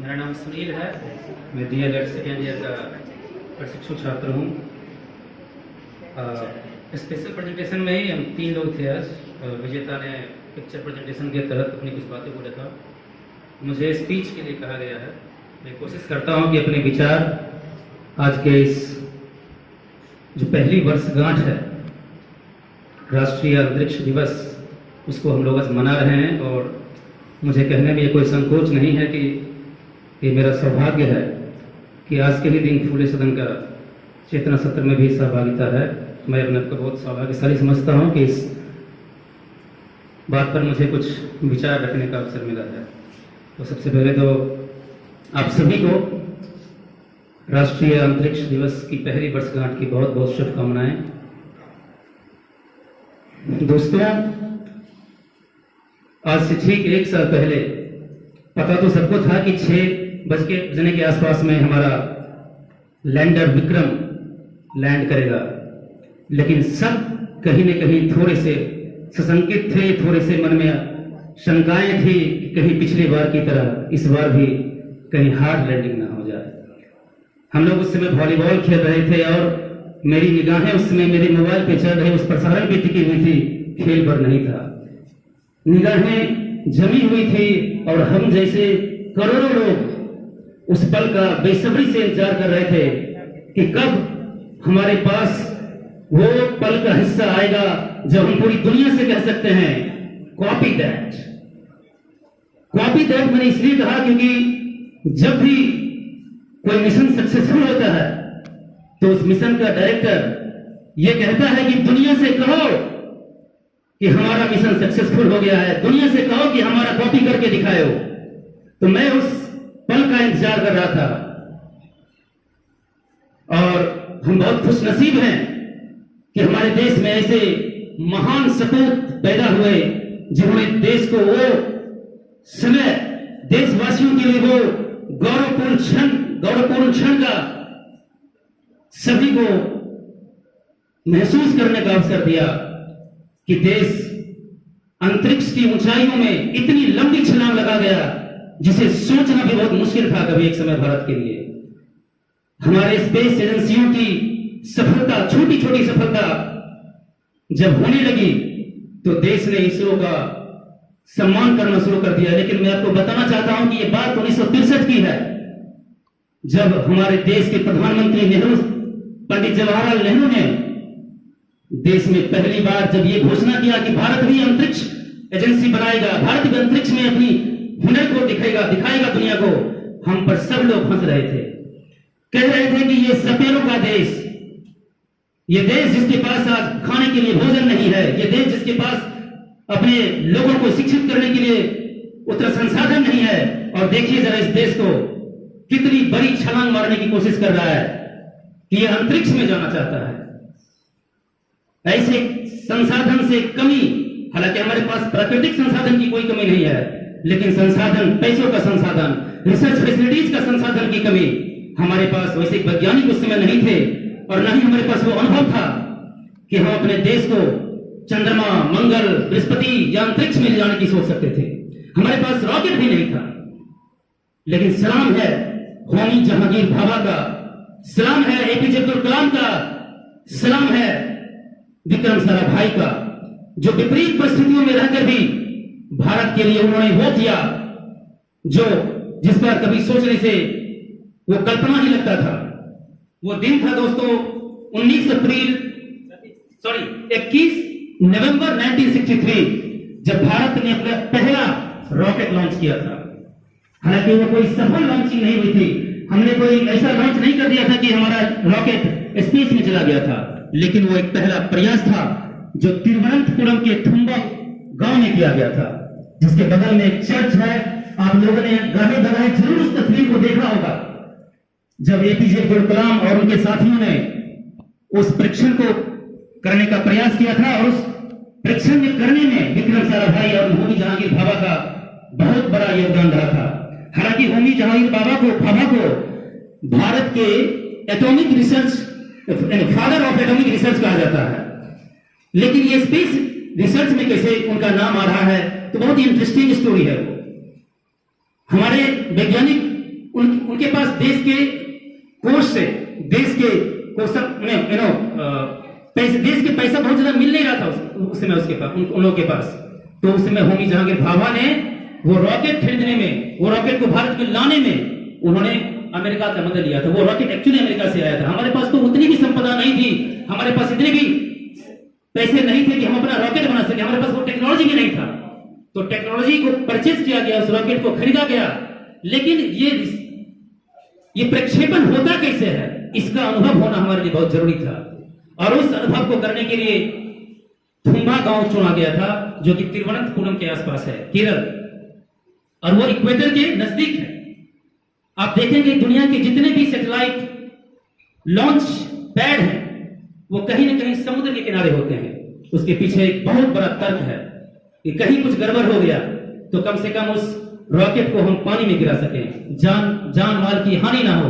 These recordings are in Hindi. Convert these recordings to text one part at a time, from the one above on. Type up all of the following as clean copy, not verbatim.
मेरा नाम सुनील है। मैं DELED सेकेंड ईयर का प्रशिक्षु छात्र हूँ। स्पेशल प्रेजेंटेशन में ही हम 3 लोग थे आज। विजेता ने पिक्चर प्रेजेंटेशन के तहत अपनी कुछ बातें बोला था। मुझे स्पीच के लिए कहा गया है। मैं कोशिश करता हूँ कि अपने विचार आज के इस जो पहली वर्षगांठ है राष्ट्रीय अंतरिक्ष दिवस, उसको हम लोग आज मना रहे हैं और मुझे कहने में कोई संकोच नहीं है कि ये मेरा सौभाग्य है कि आज के ही दिन फूले सदन का चेतना सत्र में भी सहभागिता है। मैं अपने को बहुत सौभाग्यशाली समझता हूँ कि इस बात पर मुझे कुछ विचार रखने का अवसर मिला है। तो सबसे पहले तो आप सभी को राष्ट्रीय अंतरिक्ष दिवस की पहली वर्षगांठ की बहुत बहुत शुभकामनाएं। दोस्तों, आज से ठीक 1 साल पहले पता तो सबको था कि 6 बजे के आसपास में हमारा लैंडर विक्रम लैंड करेगा, लेकिन सब कहीं न कहीं थोड़े से सशंकित थे, थोड़े से मन में शंकाएं थी कि कहीं पिछली बार की तरह इस बार भी कहीं हार्ड लैंडिंग ना हो जाए। हम लोग उस समय वॉलीबॉल खेल रहे थे और मेरी निगाहें उस समय मेरे मोबाइल पे चल रहे उस प्रसारण पे टिकी हुई थी, खेल पर नहीं था। निगाहें जमी हुई थी और हम जैसे करोड़ों लोग उस पल का बेसब्री से इंतजार कर रहे थे कि कब हमारे पास वो पल का हिस्सा आएगा जब हम पूरी दुनिया से कह सकते हैं कॉपी दैट। कॉपी दैट मैंने इसलिए कहा क्योंकि जब भी कोई मिशन सक्सेसफुल होता है तो उस मिशन का डायरेक्टर ये कहता है कि दुनिया से कहो कि हमारा मिशन सक्सेसफुल हो गया है, दुनिया से कहो कि हमारा कॉपी करके दिखाओ। तो मैं उस पल का इंतजार कर रहा था और हम बहुत खुशनसीब हैं कि हमारे देश में ऐसे महान सपूत पैदा हुए जिन्होंने देश को वो समय, देशवासियों के लिए वो गौरवपूर्ण क्षण का सभी को महसूस करने का अवसर दिया कि देश अंतरिक्ष की ऊंचाइयों में इतनी लंबी छलांग लगा गया जिसे सोचना भी बहुत मुश्किल था कभी एक समय भारत के लिए। हमारे स्पेस एजेंसियों की सफलता, छोटी छोटी सफलता जब होने लगी तो देश ने इसरो का सम्मान करना शुरू कर दिया। लेकिन मैं आपको बताना चाहता हूं कि यह बात 1963 की है, जब हमारे देश के प्रधानमंत्री नेहरू, पंडित जवाहरलाल नेहरू ने देश में पहली बार जब ये घोषणा किया कि भारत भी अंतरिक्ष एजेंसी बनाएगा, भारत भी अंतरिक्ष में अपनी हुनर को दिखाएगा दुनिया को, हम पर सब लोग हंस रहे थे, कह रहे थे कि ये सपेरों का देश, ये देश जिसके पास आज खाने के लिए भोजन नहीं है, ये देश जिसके पास अपने लोगों को शिक्षित करने के लिए उतना संसाधन नहीं है, और देखिए जरा इस देश को कितनी बड़ी छलांग मारने की कोशिश कर रहा है कि ये अंतरिक्ष में जाना चाहता है। ऐसे संसाधन से कमी, हालांकि हमारे पास प्राकृतिक संसाधन की कोई कमी नहीं है, लेकिन संसाधन, पैसों का संसाधन, रिसर्च फैसिलिटीज का संसाधन की कमी हमारे पास वैसे वैज्ञानिक उस समय नहीं थे और न ही हमारे पास वो अनुभव था कि हम अपने देश को चंद्रमा, मंगल, बृहस्पति या अंतरिक्ष में ले जाने की सोच सकते थे। हमारे पास रॉकेट भी नहीं था। लेकिन सलाम है होमी जहांगीर भाभा का, सलाम है APJ अब्दुल कलाम का, सलाम है विक्रम साराभाई का, जो विपरीत परिस्थितियों में रहकर भी भारत के लिए उन्होंने वो किया जो जिस पर कभी सोचने से वो कल्पना ही लगता था। वो दिन था दोस्तों 21 नवंबर 1963 जब भारत ने अपना पहला रॉकेट लॉन्च किया था। हालांकि वो कोई सफल लॉन्चिंग नहीं हुई थी, हमने कोई ऐसा लॉन्च नहीं कर दिया था कि हमारा रॉकेट स्पेस में चला गया था, लेकिन वो एक पहला प्रयास था जो तिरुवनंतपुरम के थुम्बा गांव में किया गया था, जिसके बगल में एक चर्च है। आप लोगों ने गाहे दगाहे जरूर उस तस्वीर को देखा होगा जब APJ अब्दुल कलाम और उनके साथियों ने उस परीक्षण को करने का प्रयास किया था, और उस परीक्षण में करने में विक्रम साराभाई और होमी जहांगीर भाभा का बहुत बड़ा योगदान रहा था। हालांकि होमी जहांगीर भाभा को भारत के atomic research, father of atomic research कहा जाता है, लेकिन ये स्पेस रिसर्च में कैसे उनका नाम आ रहा है तो बहुत ही इंटरेस्टिंग स्टोरी है। वो हमारे वैज्ञानिक उनके पास देश के कोष से, देश के देश के पैसा बहुत ज्यादा मिल नहीं रहा था उस समय उसके पास, उन लोगों के पास। तो उस समय होमी जहांगीर भाभा ने वो रॉकेट खरीदने में, वो रॉकेट को भारत में लाने में उन्होंने अमेरिका का मदद लिया था। वो रॉकेट एक्चुअली अमेरिका से आया था। हमारे पास तो उतनी भी संपदा नहीं थी, हमारे पास इतने भी पैसे नहीं थे कि हम अपना रॉकेट बना सके, हमारे पास वो टेक्नोलॉजी भी नहीं था। तो टेक्नोलॉजी को परचेज किया गया, उस रॉकेट को खरीदा गया। लेकिन ये प्रक्षेपण होता कैसे है, इसका अनुभव होना हमारे लिए बहुत जरूरी था। और उस अनुभव को करने के लिए थुम्बा गांव चुना गया था, जो कि तिरुवनंतपुरम के आसपास है, केरल, और वो इक्वेटर के नजदीक है। आप देखेंगे दुनिया के जितने भी सैटेलाइट लॉन्च पैड हैं, वो कहीं ना कहीं समुद्र के किनारे होते हैं। उसके पीछे एक बहुत बड़ा तर्क है कि कहीं कुछ गड़बड़ हो गया तो कम से कम उस रॉकेट को हम पानी में गिरा सकें, जान माल की हानि ना हो।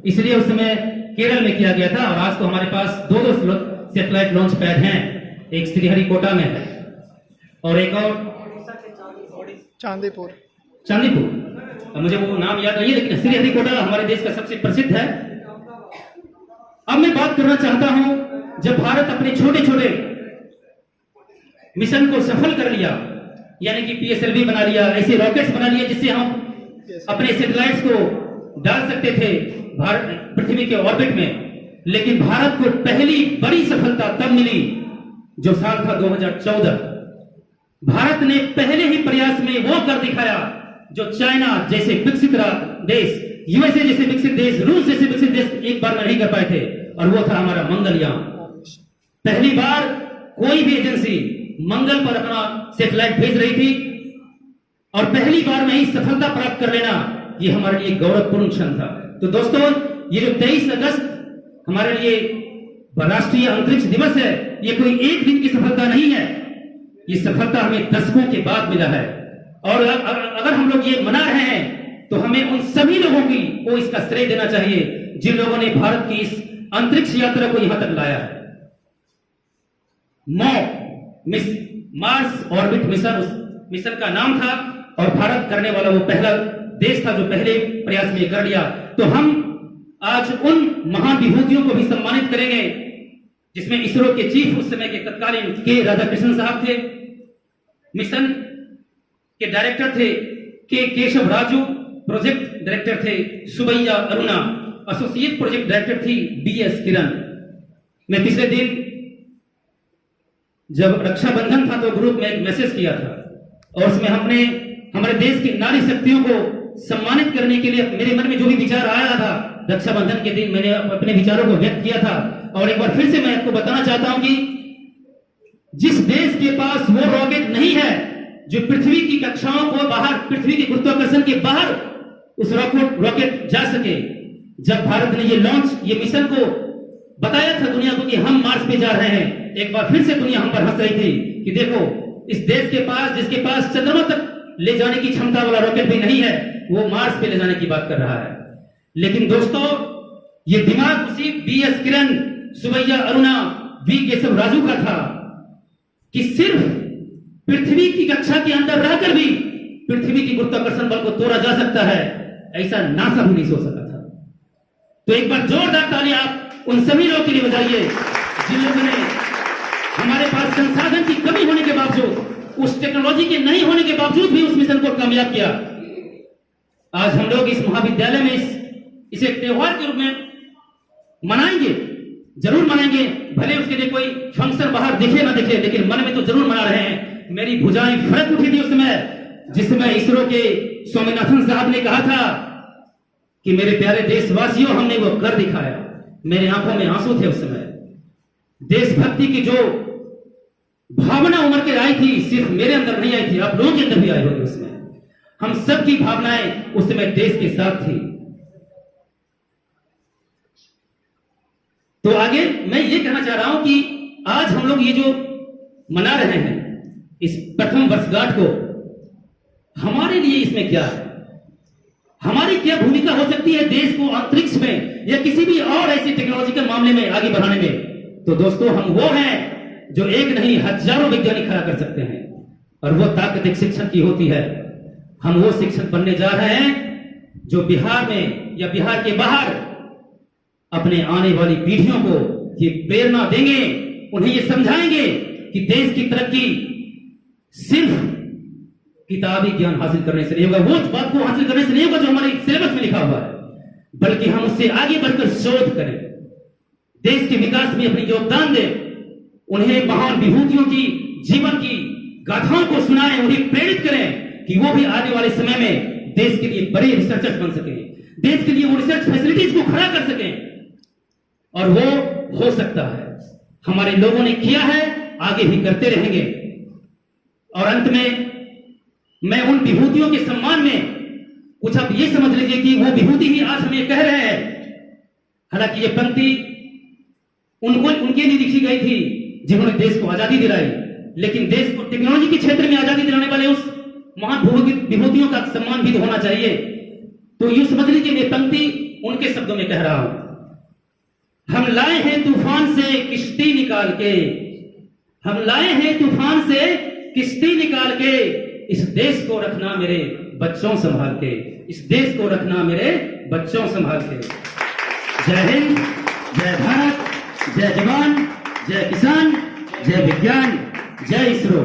इसलिए उस समय केरल में किया गया था। और आज तो हमारे पास दो सैटेलाइट लॉन्च पैड हैं, एक श्रीहरिकोटा में है और एक और चांदीपुर, मुझे वो नाम याद नहीं है, लेकिन श्रीहरिकोटा हमारे देश का सबसे प्रसिद्ध है। अब मैं बात करना चाहता हूं, जब भारत अपने छोटे छोटे मिशन को सफल कर लिया, यानी कि पीएसएलवी बना लिया, ऐसे रॉकेट्स बना लिए जिससे हम अपने सैटेलाइट्स को डाल सकते थे भारत पृथ्वी के ऑर्बिट में। लेकिन भारत को पहली बड़ी सफलता तब मिली जो साल था 2014। भारत ने पहले ही प्रयास में वो कर दिखाया जो चाइना जैसे विकसित देश, यूएसए जैसे विकसित देश, रूस जैसे विकसित देश एक बार में नहीं कर पाए थे, और वो था हमारा मंगलयान। पहली बार कोई भी एजेंसी मंगल पर अपना सैटेलाइट भेज रही थी, और पहली बार में ही सफलता प्राप्त कर लेना, ये हमारे लिए गौरवपूर्ण क्षण था। तो दोस्तों, ये जो 23 अगस्त हमारे लिए राष्ट्रीय अंतरिक्ष दिवस है, ये कोई एक दिन की सफलता नहीं है, ये सफलता हमें दशकों के बाद मिला है। और अगर हम लोग ये मना रहे हैं तो हमें उन सभी लोगों को इसका श्रेय देना चाहिए जिन लोगों ने भारत की इस अंतरिक्ष यात्रा को यहां तक लाया है। मार्स ऑर्बिट मिशन का नाम था, और भारत करने वाला वो पहला देश था जो पहले प्रयास में कर लिया। तो हम आज उन महान विभूतियों को भी सम्मानित करेंगे, जिसमें इसरो के चीफ उस समय के तत्कालीन के राधाकृष्णन साहब थे, मिशन के डायरेक्टर थे के केशव राजू, प्रोजेक्ट डायरेक्टर थे Subbaiah Aruna, associate project director थी बीएस किरण। मैं पिछले दिन जब रक्षाबंधन था तो ग्रुप में एक मैसेज किया था, और उसमें हमने हमारे देश की नारी शक्तियों को सम्मानित करने के लिए मेरे मन में जो भी विचार आया था रक्षाबंधन के दिन, मैंने अपने विचारों को व्यक्त किया था। और एक बार फिर से मैं आपको बताना चाहता हूं कि जिस देश के पास वो रॉकेट नहीं है जो पृथ्वी की कक्षाओं को बाहर, पृथ्वी के गुरुत्वाकर्षण के बाहर उस रॉकेट जा सके, जब भारत ने ये मिशन को बताया था दुनिया को कि हम मार्स पे जा रहे हैं, एक बार फिर से दुनिया हम पर हंस रही थी कि देखो इस देश के पास, जिसके पास चंद्रमा तक ले जाने की क्षमता वाला रॉकेट भी नहीं है, वो मार्स पे ले जाने की बात कर रहा है। लेकिन दोस्तों, ये दिमाग उसी बीएस किरण, सुबैया अरुणा, वी केशव राजू का था कि सिर्फ पृथ्वी की कक्षा के अंदर रहकर भी पृथ्वी की गुरुत्वाकर्षण बल को तोड़ा जा सकता है, ऐसा नासा भी नहीं सोच सका था। तो एक बार जोरदार ताली आप उन सभी लोगों के लिए बजाइए जिन लोगों ने हमारे पास संसाधन की कमी होने के बावजूद, उस टेक्नोलॉजी के नहीं होने के बावजूद भी उस मिशन को कामयाब किया। आज हम लोग इस महाविद्यालय में इसे त्योहार के रूप में मनाएंगे, जरूर मनाएंगे, भले उसके लिए कोई फंक्शन बाहर दिखे ना दिखे, लेकिन मन में तो जरूर मना रहे हैं। मेरी भुजाएं फड़क उठी थी उस समय, जिसमें इसरो के स्वामीनाथन साहब ने कहा था कि मेरे प्यारे देशवासियों, हमने वो कर दिखाया। मेरे आंखों में आंसू थे उस समय। देशभक्ति की जो भावना उमड़ के आई थी, सिर्फ मेरे अंदर नहीं आई थी, आप लोगों के अंदर भी आई होगी। उसमें हम सबकी भावनाएं उस समय देश के साथ थी। तो आगे मैं ये कहना चाह रहा हूं कि आज हम लोग ये जो मना रहे हैं इस प्रथम वर्षगांठ को, हमारे लिए इसमें क्या है, हमारी क्या भूमिका हो सकती है देश को अंतरिक्ष में या किसी भी और ऐसे टेक्नोलॉजिकल मामले में आगे बढ़ाने में। तो दोस्तों, हम वो हैं जो एक नहीं हजारों वैज्ञानिक खड़ा कर सकते हैं, और वो ताकत एक शिक्षक की होती है। हम वो शिक्षक बनने जा रहे हैं जो बिहार में या बिहार के बाहर अपने आने वाली पीढ़ियों को ये प्रेरणा देंगे, उन्हें ये समझाएंगे कि देश की तरक्की सिर्फ किताबी ज्ञान हासिल करने से नहीं होगा, वो बात को हासिल करने से नहीं होगा जो हमारे सिलेबस में लिखा हुआ है, बल्कि हम उससे आगे बढ़कर शोध करें, देश के विकास में अपनी योगदान दें, उन्हें महान विभूतियों की जीवन की गाथाओं को सुनाएं, उन्हें प्रेरित करें कि वो भी आने वाले समय में देश के लिए बड़े रिसर्चर्स बन सकें, देश के लिए वो रिसर्च फैसिलिटीज को खड़ा कर सकें। और वो हो सकता है, हमारे लोगों ने किया है, आगे भी करते रहेंगे। और अंत में मैं उन विभूतियों के सम्मान में कुछ आप ये समझ लीजिए कि वो विभूति ही आज हमें कह रहे हैं। हालांकि ये पंक्ति उनके लिए लिखी गई थी जिन्होंने देश को आजादी दिलाई, लेकिन देश को टेक्नोलॉजी के क्षेत्र में आजादी दिलाने वाले उस महान विभूतियों का सम्मान भी तो होना चाहिए। तो यूं समझ लीजिए ये पंक्ति उनके शब्दों में कह रहा हूं। हम लाए हैं तूफान से किश्ती निकाल के, हम लाए हैं तूफान से किश्ती निकाल के, इस देश को रखना मेरे बच्चों संभाल के, इस देश को रखना मेरे बच्चों संभाल के। जय हिंद, जय भारत, जय जवान, जय किसान, जय विज्ञान, जय इसरो।